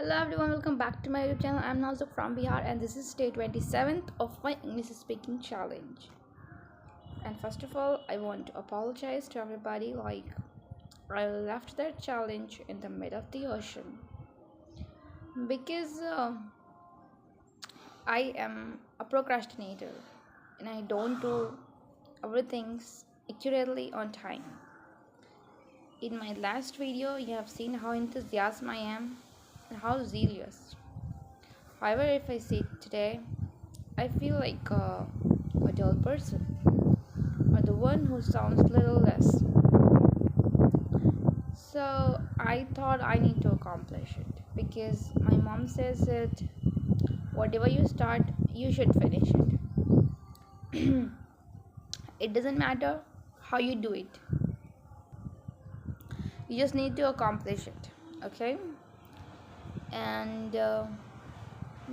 Hello everyone, welcome back to my YouTube channel. I'm Nazuk from Bihar and this is day 27th of my English speaking challenge. And first of all, I want to apologize to everybody I left that challenge in the middle of the ocean because I am a procrastinator and I don't do everything accurately on time. In my last video, you have seen how enthusiastic I am and how zealous. However, if I say today, I feel like a dull person, or the one who sounds little less. So I thought I need to accomplish it because my mom says that whatever you start, you should finish it. It doesn't matter how you do it, you just need to accomplish it, okay? And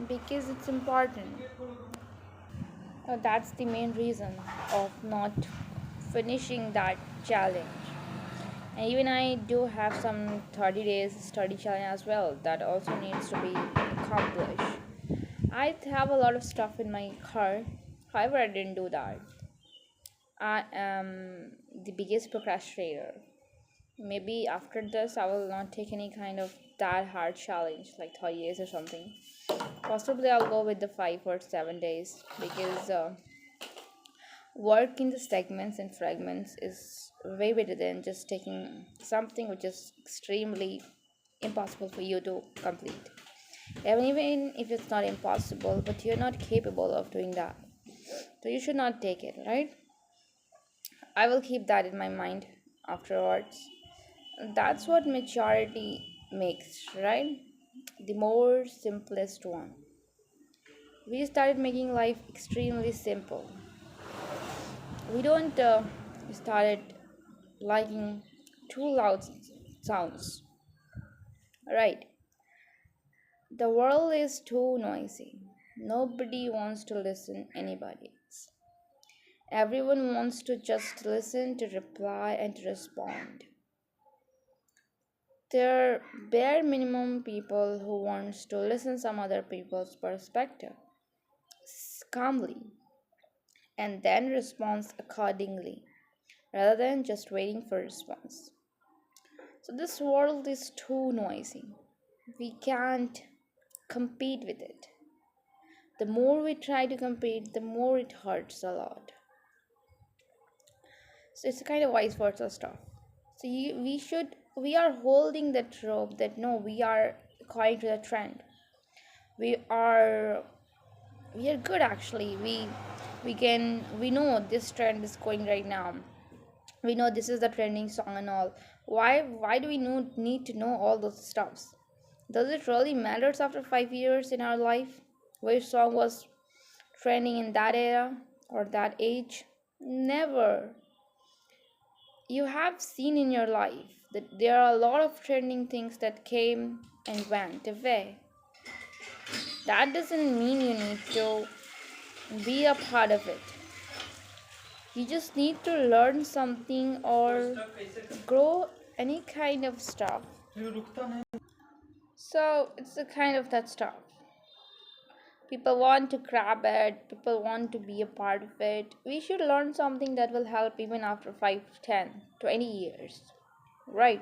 because it's important, that's the main reason of not finishing that challenge. And even I do have some 30 days study challenge as well that also needs to be accomplished. I have a lot of stuff in my car, however I didn't do that. I am the biggest procrastinator. Maybe after this I will not take any kind of that hard challenge like 30 days or something. Possibly I'll go with the 5 or 7 days because work in the segments and fragments is way better than just taking something which is extremely impossible for you to complete. Even if it's not impossible, but you're not capable of doing that, so you should not take it, right? I will keep that in my mind afterwards. That's what maturity makes, right? The more simplest one. We started making life extremely simple. We don't started liking too loud sounds, right? The world is too noisy. Nobody wants to listen anybody else. Everyone wants to just listen, to reply, and to respond. There are bare minimum people who wants to listen some other people's perspective calmly and then responds accordingly rather than just waiting for response. So this world is too noisy. We can't compete with it. The more we try to compete, the more it hurts a lot. So it's a kind of vice versa stuff. So we are holding that rope that no, we are according to the trend. We are we are good actually. We know this trend is going right now. We know this is the trending song and all. Why do we need to know all those stuffs? Does it really matters after 5 years in our life? Which song was trending in that era or that age? Never. You have seen in your life that there are a lot of trending things that came and went away. That doesn't mean you need to be a part of it. You just need to learn something or grow any kind of stuff. So it's a kind of that stuff. People want to grab it, people want to be a part of it. We should learn something that will help even after 5, 10, 20 years. Right?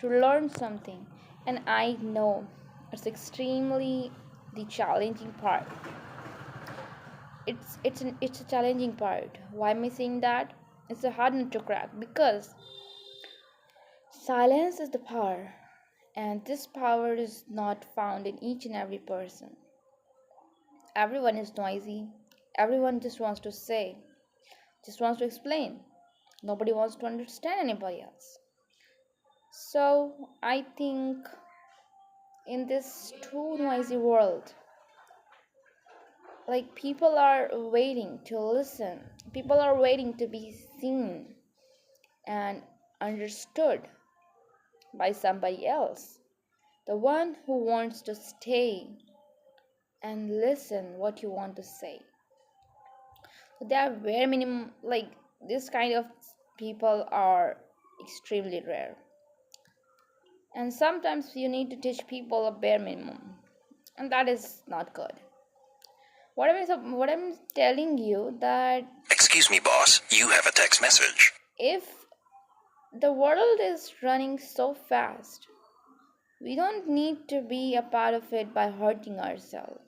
To learn something. And I know it's extremely the challenging part. It's a challenging part. Why am I saying that? It's a hard nut to crack because silence is the power, and this power is not found in each and every person. Everyone is noisy. Everyone just wants to say, just wants to explain. Nobody wants to understand anybody else. So I think in this too noisy world, like people are waiting to listen, people are waiting to be seen and understood by somebody else, the one who wants to stay and listen what you want to say. So they are very minimum, like this kind of people are extremely rare. And sometimes you need to teach people a bare minimum, and that is not good. What I'm telling you that Excuse me, boss. You have a text message. if the world is running so fast, we don't need to be a part of it by hurting ourselves.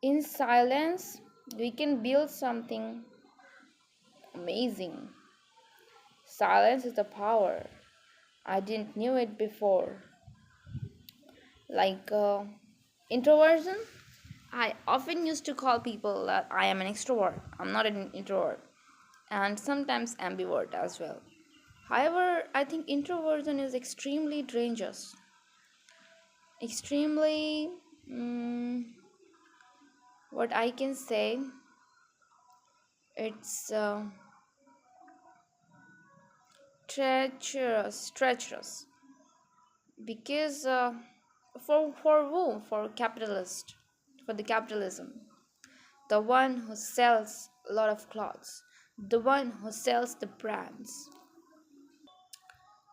In silence, we can build something amazing. Silence is a power. I didn't knew it before. Like introversion, I often used to call people that I am an extrovert. I'm not an introvert, and sometimes ambivert as well. However, I think introversion is extremely dangerous. Extremely, what I can say, it's treacherous, because for who? For capitalist, for the capitalism, the one who sells a lot of clothes, the one who sells the brands.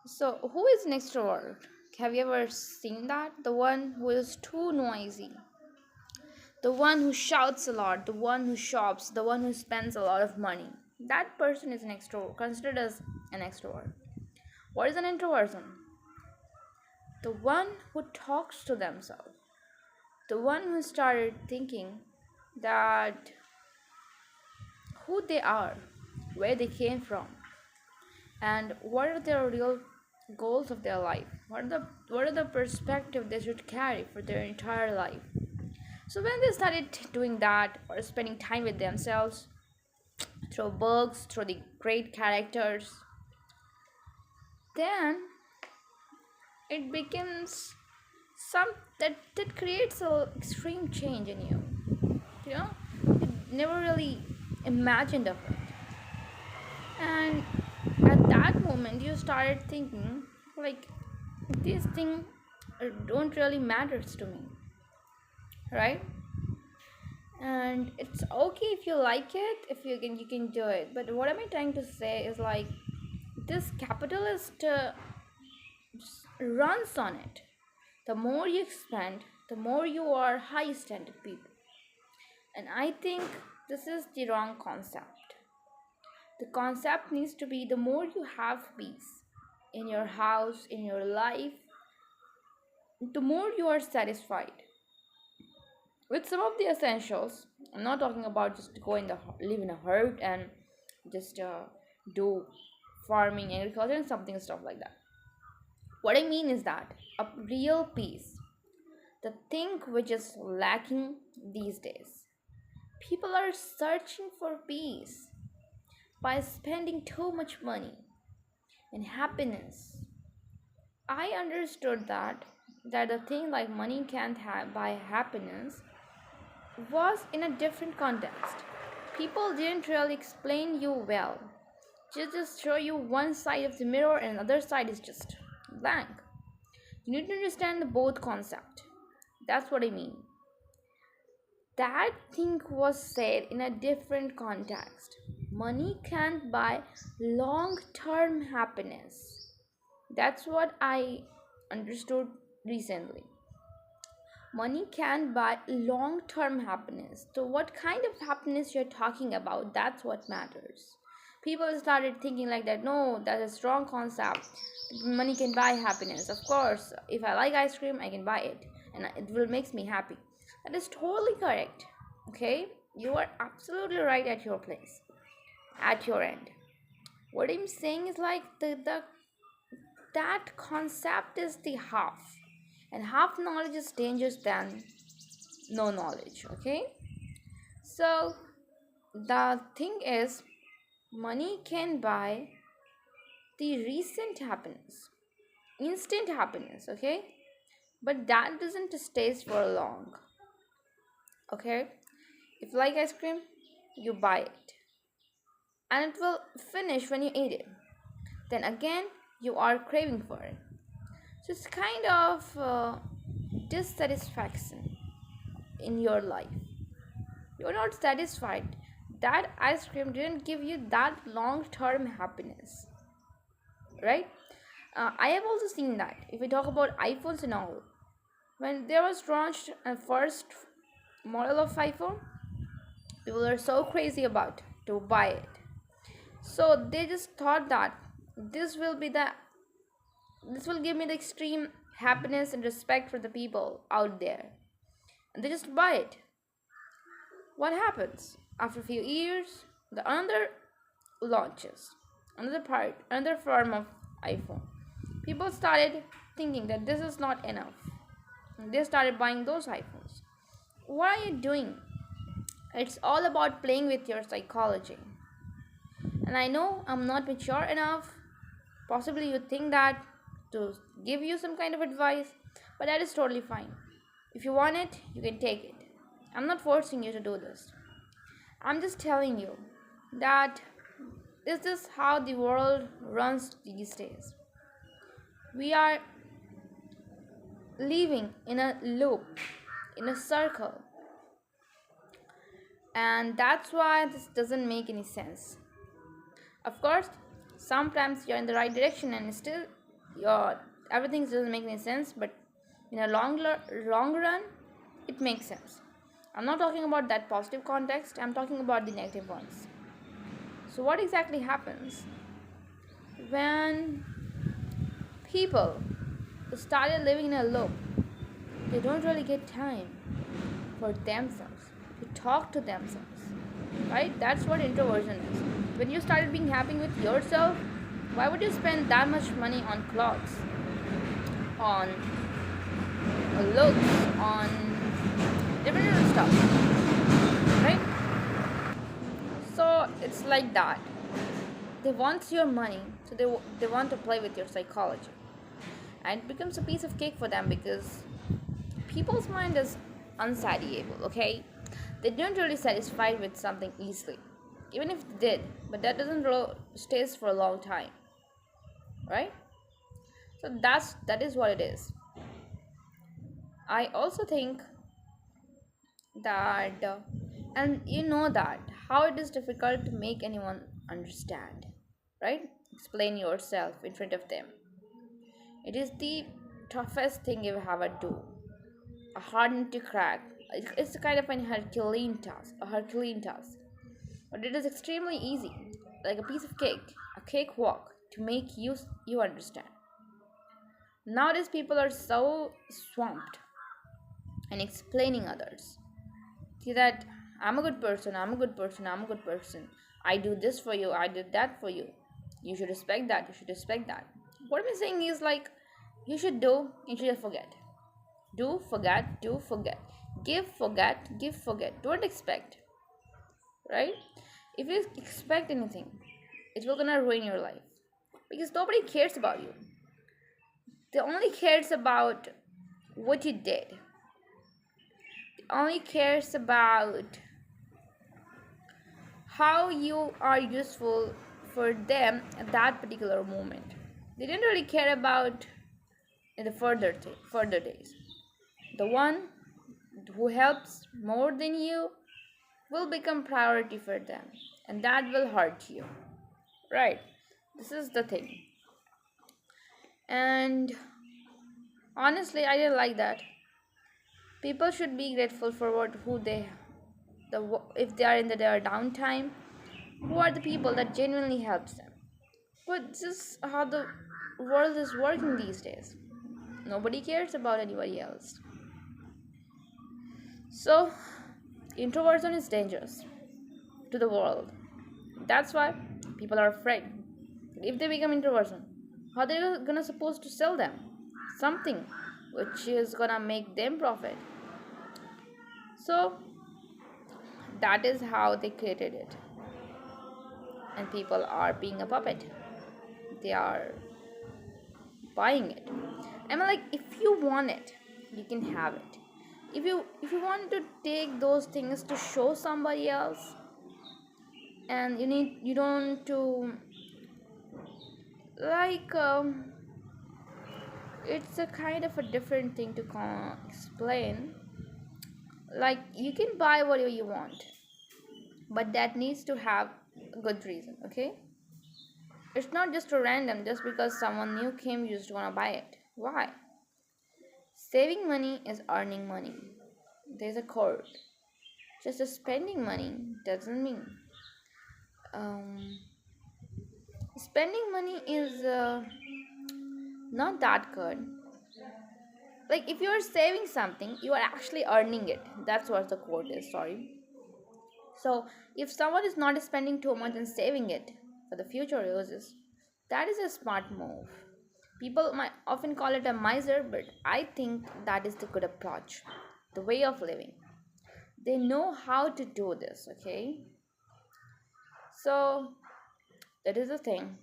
So, who is an extrovert? Have you ever seen that? The one who is too noisy, the one who shouts a lot, the one who shops, the one who spends a lot of money. That person is an extrovert, considered as an extrovert. What is an introversion? The one who talks to themselves, the one who started thinking that who they are, where they came from, and what are their real goals of their life. What are the perspective they should carry for their entire life. So when they started doing that or spending time with themselves through books, through the great characters, then it becomes some that creates a extreme change in you. You know, you never really imagined of it, and at that moment you started thinking like this thing don't really matters to me, right? And it's okay if you like it, if you can do it, but what am I trying to say is like this capitalist runs on it. The more you expand, the more you are high standard people, and I think this is the wrong concept. The concept needs to be the more you have peace in your house, in your life, the more you are satisfied with some of the essentials. I'm not talking about just go in the live in a herd and just do farming, agriculture, and something stuff like that. What I mean is that a real peace, the thing which is lacking these days. People are searching for peace by spending too much money and happiness. I understood that the thing like money can't buy happiness was in a different context. People didn't really explain you well. Just show you one side of the mirror and the other side is just blank. You need to understand the both concept. That's what I mean. That thing was said in a different context. Money can't buy long term happiness. That's what I understood recently. Money can buy long term happiness. So, what kind of happiness you're talking about, that's what matters. People started thinking like that. No, that's a strong concept. Money can buy happiness. Of course, if I like ice cream, I can buy it and it will makes me happy. That is totally correct. Okay? You are absolutely right at your place, at your end. What I'm saying is like the that concept is the half, and half knowledge is dangerous than no knowledge. Okay, so the thing is money can buy the recent happiness, instant happiness. Okay, but that doesn't stay for long. Okay, if you like ice cream, you buy it and it will finish when you eat it, then again you are craving for it. So it's kind of dissatisfaction in your life. You're not satisfied. That ice cream didn't give you that long term happiness, right? I have also seen that. If we talk about iPhones and all, when there was launched a first model of iPhone, people were so crazy about to buy it. So they just thought that this will be the this will give me the extreme happiness and respect for the people out there, and they just buy it. What happens after a few years? The another launches, another form of iPhone. People started thinking that this is not enough. They started buying those iPhones. What are you doing? It's all about playing with your psychology. And I know I'm not mature enough. Possibly you think that to give you some kind of advice, but that is totally fine. If you want it, you can take it. I'm not forcing you to do this. I'm just telling you that is this how the world runs these days. We are living in a loop, in a circle, and that's why this doesn't make any sense. Of course, sometimes you're in the right direction and still your everything doesn't make any sense, but in a long run, it makes sense. I'm not talking about that positive context, I'm talking about the negative ones. So, what exactly happens when people started living in a loop? They don't really get time for themselves, to talk to themselves, right? That's what introversion is. When you started being happy with yourself, why would you spend that much money on clothes, on looks, on different stuff, right? So it's like that. They want your money, so they want to play with your psychology, and it becomes a piece of cake for them because people's mind is unsatiable. Okay, they don't really satisfied with something easily, even if they did, but that doesn't stays for a long time, right? So that is what it is. I also think that and you know that how it is difficult to make anyone understand, right? Explain yourself in front of them. It is the toughest thing you ever do, a hard nut to crack. It's a kind of an herculean task, but it is extremely easy, like a piece of cake, a cakewalk to make you understand. Nowadays people are so swamped in explaining others. See that I'm a good person, I'm a good person, I'm a good person. I do this for you, I did that for you. You should respect that, you should respect that. What I'm saying is like you should do, you should forget. Do, forget, do, forget. Give, forget, give, forget. Don't expect, right? If you expect anything, it will gonna ruin your life. Because nobody cares about you. They only cares about what you did. They only cares about how you are useful for them at that particular moment. They didn't really care about in the further days. The one who helps more than you will become priority for them, and that will hurt you, right? This is the thing. And honestly, I didn't like that. People should be grateful for what who they if they are in their downtime, who are the people that genuinely helps them. But this is how the world is working these days. Nobody cares about anybody else. So introversion is dangerous to the world. That's why people are afraid. If they become introversion, how they gonna supposed to sell them something which is gonna make them profit? So that is how they created it, and people are being a puppet. They are buying it. I mean, like if you want it, you can have it. If you want to take those things to show somebody else, and you don't to like it's a kind of a different thing to explain. Like you can buy whatever you want, but that needs to have a good reason. Okay, It's not just a random just because someone new came, you just want to buy it. Why? Saving money is earning money. There's a code. Just spending money doesn't mean. Um, Spending money is not that good. Like if you are saving something, you are actually earning it. That's what the quote is. Sorry. So if someone is not spending too much and saving it for the future uses, that is a smart move. People might often call it a miser, but I think that is the good approach, the way of living. They know how to do this, okay? So that is the thing.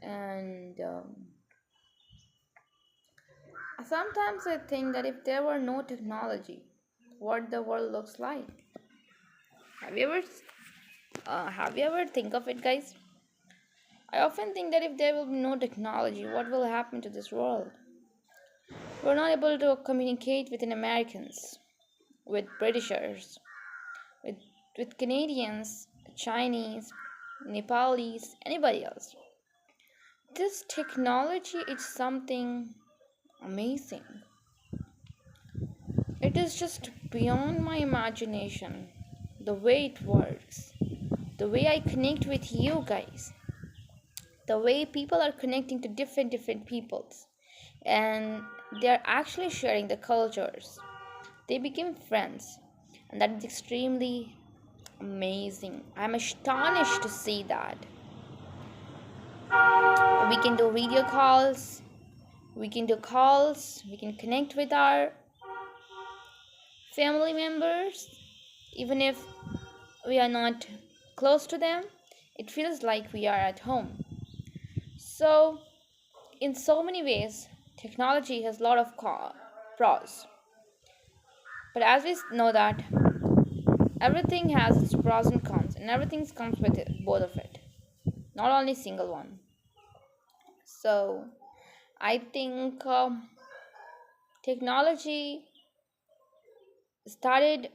And sometimes I think that if there were no technology, what the world looks like. Have you ever think of it, guys? I often think that if there will be no technology, what will happen to this world? We're not able to communicate with Americans, with Britishers, with Canadians, Chinese, Nepalis, anybody else. This technology is something amazing. It is just beyond my imagination. The way it works, the way I connect with you guys, the way people are connecting to different peoples, and they're actually sharing the cultures. They became friends, and that is extremely amazing. I'm astonished to see that. We can do video calls, we can connect with our family members, even if we are not close to them. It feels like we are at home. So, in so many ways, technology has a lot of pros. But as we know that everything has its pros and cons, and everything comes with it, both of it, not only single one. So, I think technology started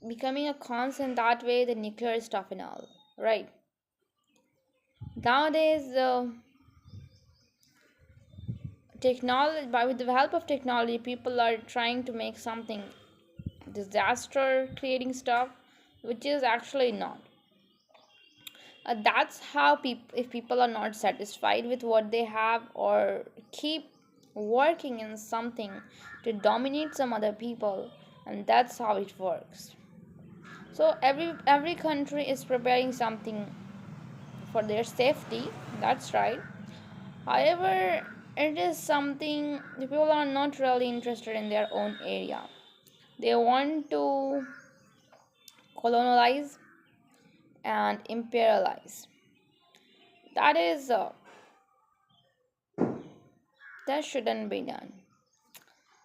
becoming a constant that way, the nuclear stuff and all, right? Nowadays, technology, by with the help of technology, people are trying to make something disaster creating stuff, which is actually not. That's how people, if people are not satisfied with what they have or keep working in something to dominate some other people, and that's how it works. So every country is preparing something for their safety. That's right. However, it is something the people are not really interested in their own area. They want to colonize and imperialize. That is that shouldn't be done.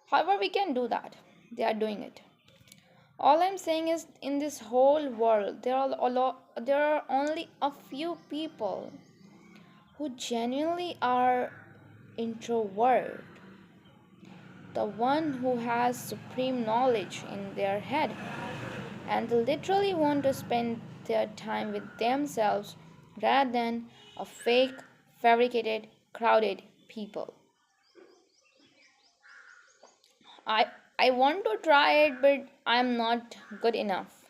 However, we can do that. They are doing it. All I'm saying is, in this whole world, there are only a few people who genuinely are introvert, the one who has supreme knowledge in their head, and they literally want to spend their time with themselves rather than a fake, fabricated, crowded people. I I want to try it, but I'm not good enough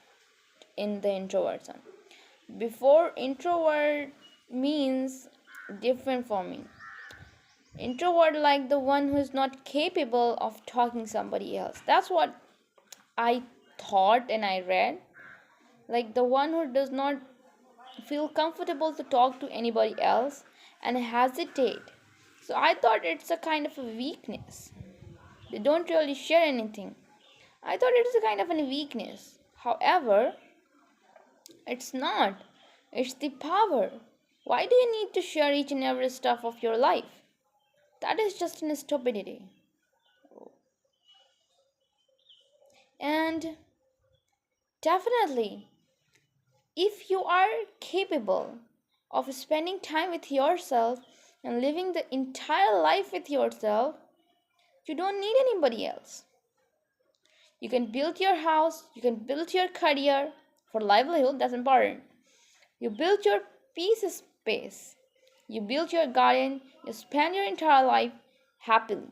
in the introversion. Before introvert means different for me. Introvert like the one who is not capable of talking somebody else. That's what I thought and I read. Like the one who does not feel comfortable to talk to anybody else and hesitate. So I thought it's a kind of a weakness. They don't really share anything. I thought it's a kind of a weakness. However, it's not. It's the power. Why do you need to share each and every stuff of your life? That is just an stupidity. And definitely, if you are capable of spending time with yourself and living the entire life with yourself, you don't need anybody else. You can build your house, you can build your career for livelihood, that's important. You build your pieces space. You build your garden, you spend your entire life happily.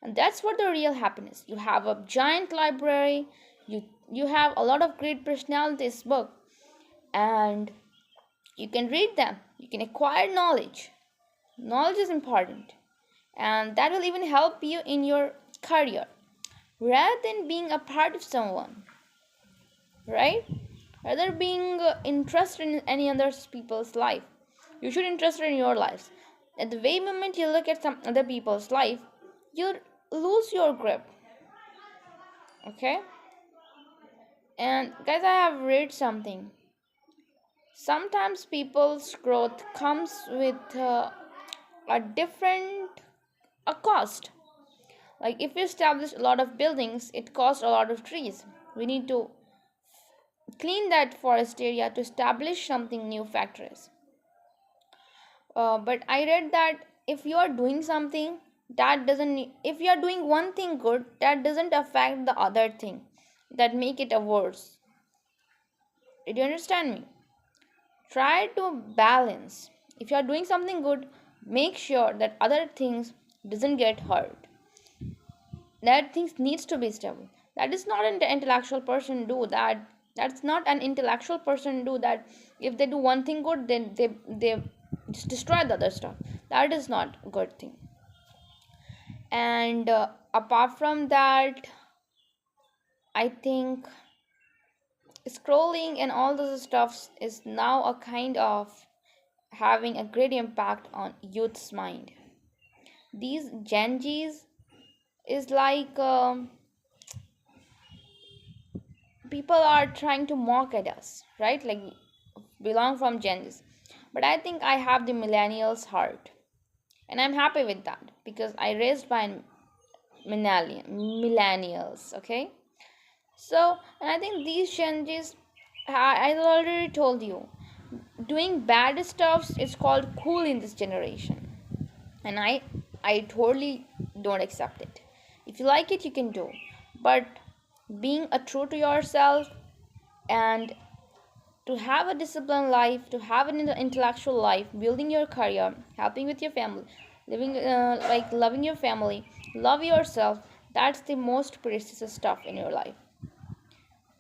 And that's what the real happiness. You have a giant library, you have a lot of great personalities book, and you can read them. You can acquire knowledge. Knowledge is important, and that will even help you in your career rather than being a part of someone, right? Rather being interested in any other people's life, you should interested in your lives. At the very moment you look at some other people's life, you lose your grip. Okay. And guys, I have read something. Sometimes people's growth comes with a different a cost. Like if we establish a lot of buildings, it costs a lot of trees. We need to clean that forest area to establish something new factories. But I read that if you are doing something that doesn't, if you are doing one thing good, that doesn't affect the other thing, that make it a worse. Did you understand me? Try to balance. If you are doing something good, make sure that other things doesn't get hurt. That things needs to be stable. That is not an intellectual person do that. That's not an intellectual person do that. If they do one thing good, then they just destroy the other stuff. That is not a good thing. And apart from that, I think scrolling and all those stuffs is now a kind of having a great impact on youth's mind. These Gen Zs is like people are trying to mock at us, right? Like belong from Gen Zs. But I think I have the millennials heart, and I'm happy with that because I raised by millennials. Okay, so and I think these Gen Zs, I already told you, doing bad stuff is called cool in this generation, and I totally don't accept it. If you like it, you can do, but being a true to yourself and to have a disciplined life, to have an intellectual life, building your career, helping with your family, living like loving your family, love yourself, that's the most precious stuff in your life.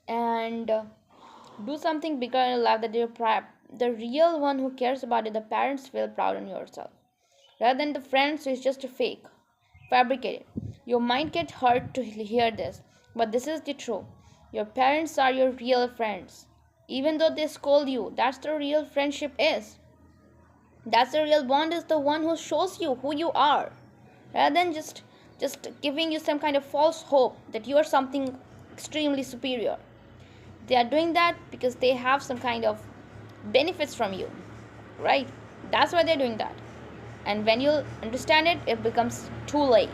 And do something bigger in your life that the real one who cares about it, the parents feel proud on yourself rather than the friends who is just a fake, fabricated. You might get hurt to hear this, but this is the truth. Your parents are your real friends. Even though they scold you, that's the real friendship is. That's the real bond is the one who shows you who you are. Rather than just giving you some kind of false hope that you are something extremely superior. They are doing that because they have some kind of benefits from you. Right? That's why they're doing that. And when you understand it, it becomes too late.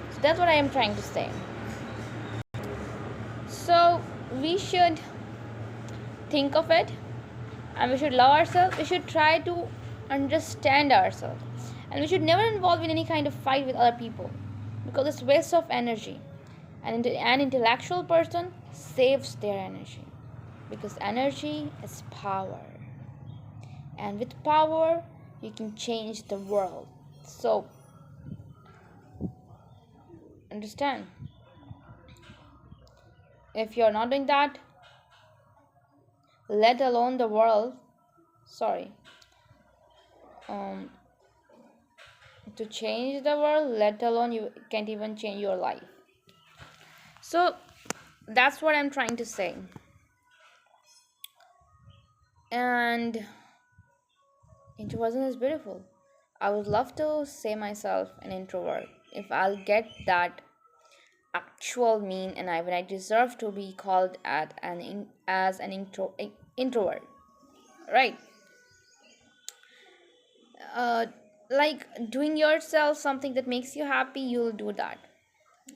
So that's what I am trying to say. So we should think of it, and we should love ourselves. We should try to understand ourselves, and we should never involve in any kind of fight with other people because it's waste of energy. And an intellectual person saves their energy because energy is power, and with power you can change the world. So understand, if you're not doing that, let alone the world, sorry, um to change the world, let alone you can't even change your life. So that's what I'm trying to say. And introversion is beautiful. I would love to say myself an introvert if I'll get that actual mean, and when I deserve to be called as an introvert, right? uh, like doing yourself something that makes you happy, you'll do that.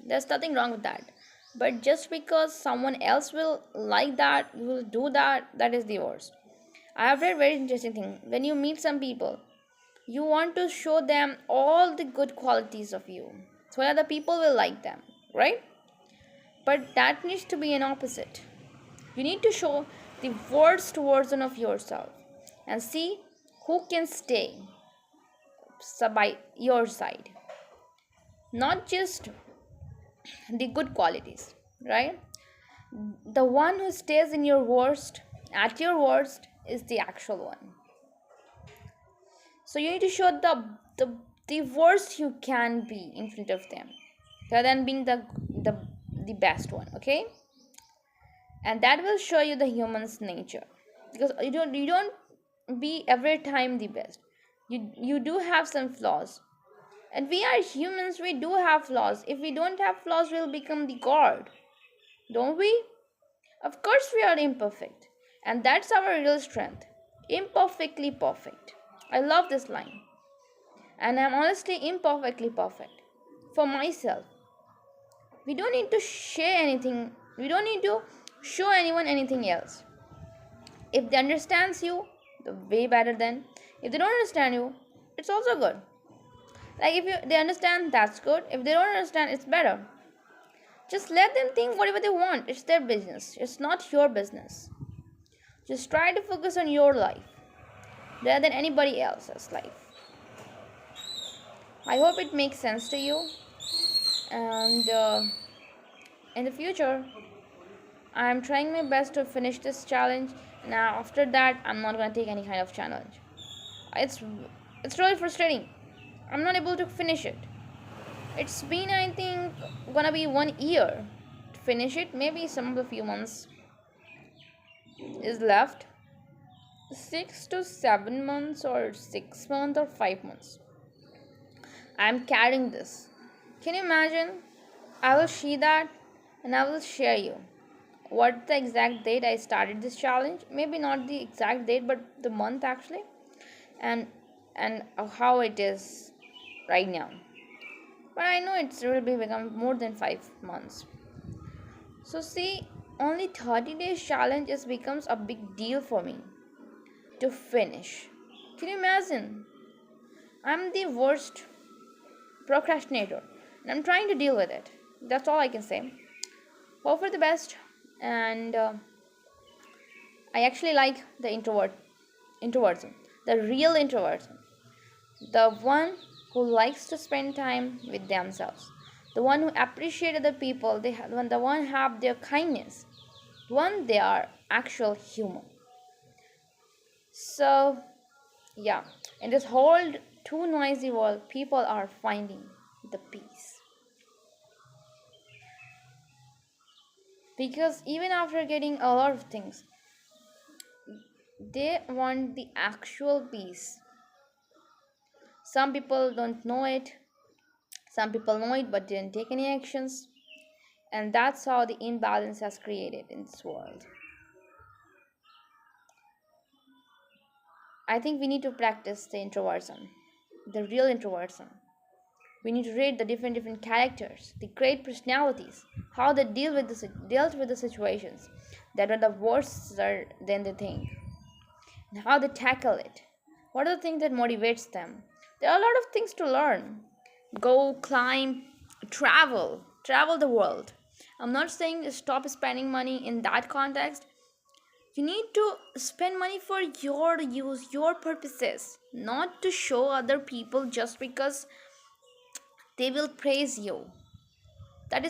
There's nothing wrong with that. But just because someone else will like that, you will do that, that is the worst. I have read very interesting thing. When you meet some people, you want to show them all the good qualities of you so that the people will like them, right? But that needs to be an opposite. You need to show the worst version of yourself and see who can stay by your side, not just the good qualities, right? The one who stays in your worst, at your worst, is the actual one. So you need to show the worst you can be in front of them, rather than being the the best one. Okay, and that will show you the human's nature, because you don't be every time the best. You do have some flaws, and we are humans. We do have flaws. If we don't have flaws, we'll become the god, don't we? Of course, we are imperfect, and that's our real strength. Imperfectly perfect. I love this line, and I'm honestly imperfectly perfect for myself. We don't need to share anything, we don't need to show anyone anything else. If they understands you, the way better. Then if they don't understand you, it's also good. Like if they understand, that's good. If they don't understand, it's better. Just let them think whatever they want. It's their business, it's not your business. Just try to focus on your life rather than anybody else's life. I hope it makes sense to you. And in the future, I'm trying my best to finish this challenge. Now, after that, I'm not gonna take any kind of challenge. It's it's really frustrating. I'm not able to finish it. It's been, I think, gonna be 1 year to finish it. Maybe some of the few months is left. 6 to 7 months, or 6 months, or 5 months. I'm carrying this. Can you imagine? I will see that, and I will share you what the exact date I started this challenge. Maybe not the exact date, but the month actually, and how it is right now. But I know it's will be become more than 5 months. So see, only 30 days challenge is becomes a big deal for me to finish. Can you imagine? I'm the worst procrastinator, and I'm trying to deal with it. That's all I can say. Hope for the best, and I actually like the introversion, the real introversion, the one who likes to spend time with themselves, the one who appreciate other people, the one have their kindness, one they are actual human. So yeah, in this whole too noisy world, people are finding the peace, because even after getting a lot of things, they want the actual peace. Some people don't know it, some people know it but didn't take any actions, and that's how the imbalance has created in this world. I think we need to practice the introversion, the real introversion. We need to read the different characters, the great personalities, how they dealt with the situations that are the worse than they think, and how they tackle it. What are the things that motivates them? There are a lot of things to learn. Go climb, travel the world. I'm not saying stop spending money in that context. You need to spend money for your use, your purposes, not to show other people just because they will praise you.